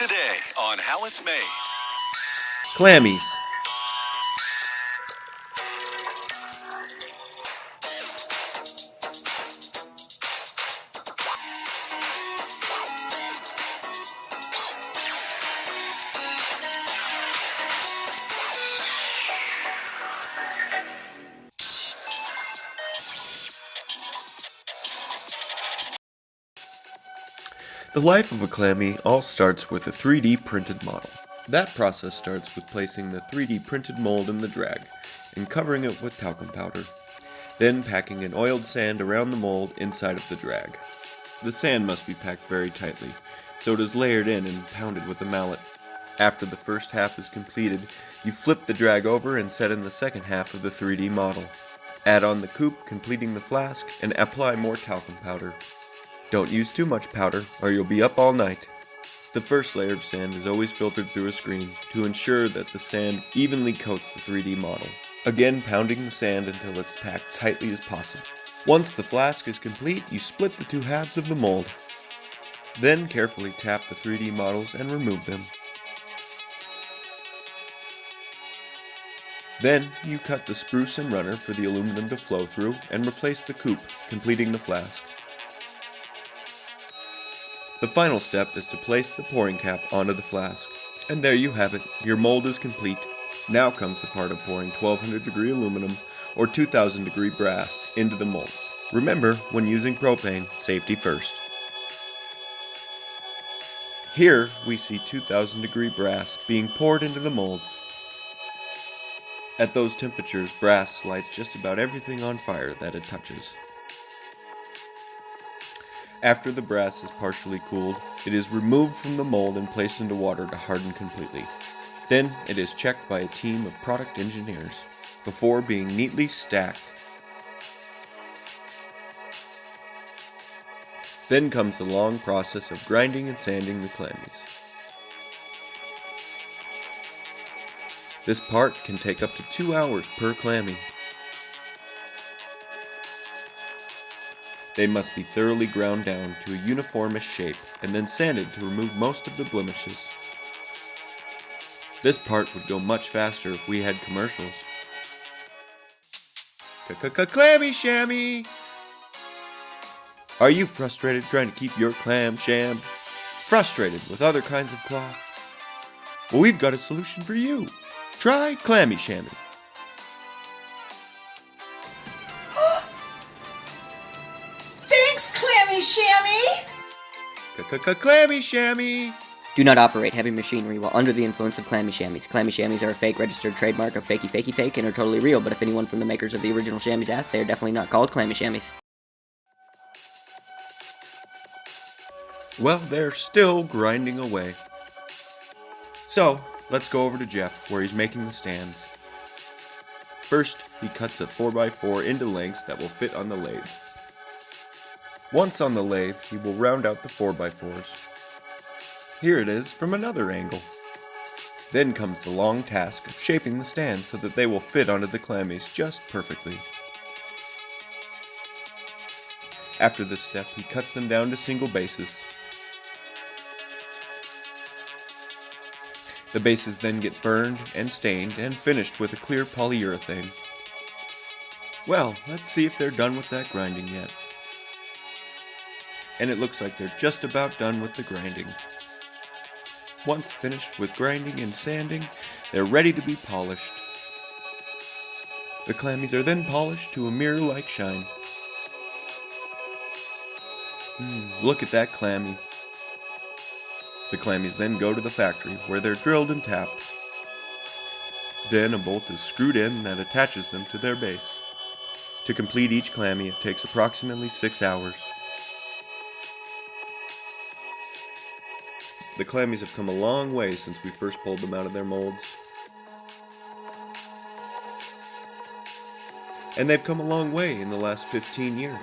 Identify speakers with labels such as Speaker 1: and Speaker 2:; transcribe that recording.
Speaker 1: Today on How It's Made.
Speaker 2: Klammies. The life of a clammy all starts with a 3D printed model. That process starts with placing the 3D printed mold in the drag and covering it with talcum powder, then packing an oiled sand around the mold inside of the drag. The sand must be packed very tightly, so it is layered in and pounded with a mallet. After the first half is completed, you flip the drag over and set in the second half of the 3D model. Add on the coupe, completing the flask, and apply more talcum powder. Don't use too much powder, or you'll be up all night. The first layer of sand is always filtered through a screen to ensure that the sand evenly coats the 3D model. Again, pounding the sand until it's packed tightly as possible. Once the flask is complete, you split the two halves of the mold. Then carefully tap the 3D models and remove them. Then you cut the spruce and runner for the aluminum to flow through and replace the coupe, completing the flask. The final step is to place the pouring cap onto the flask. And there you have it, your mold is complete. Now comes the part of pouring 1200 degree aluminum or 2000 degree brass into the molds. Remember, when using propane, safety first. Here we see 2000 degree brass being poured into the molds. At those temperatures, brass lights just about everything on fire that it touches. After the brass is partially cooled, it is removed from the mold and placed into water to harden completely. Then it is checked by a team of product engineers before being neatly stacked. Then comes the long process of grinding and sanding the Klammies. This part can take up to 2 hours per clammy. They must be thoroughly ground down to a uniformish shape and then sanded to remove most of the blemishes. This part would go much faster if we had commercials. Clammy shammy! Are you frustrated trying to keep your clam sham? Frustrated with other kinds of cloth? Well, we've got a solution for you. Try Clammy Shammy.
Speaker 3: Shammy!
Speaker 2: Clammy Shammy!
Speaker 4: Do not operate heavy machinery while under the influence of clammy chamois. Clammy chamois are a fake registered trademark of fakey fake and are totally real, but if anyone from the makers of the original chamois asks, they are definitely not called clammy chamois.
Speaker 2: Well, they're still grinding away. So, let's go over to Jeff, where he's making the stands. First, he cuts a 4x4 into lengths that will fit on the lathe. Once on the lathe, he will round out the 4x4s. Here it is from another angle. Then comes the long task of shaping the stands so that they will fit onto the Klammies just perfectly. After this step, he cuts them down to single bases. The bases then get burned and stained and finished with a clear polyurethane. Well, let's see if they're done with that grinding yet. And it looks like they're just about done with the grinding. Once finished with grinding and sanding, they're ready to be polished. The Klammies are then polished to a mirror-like shine. Look at that clammy. The Klammies then go to the factory where they're drilled and tapped. Then a bolt is screwed in that attaches them to their base. To complete each clammy, it takes approximately 6 hours. The Klammies have come a long way since we first pulled them out of their molds. And they've come a long way in the last 15 years.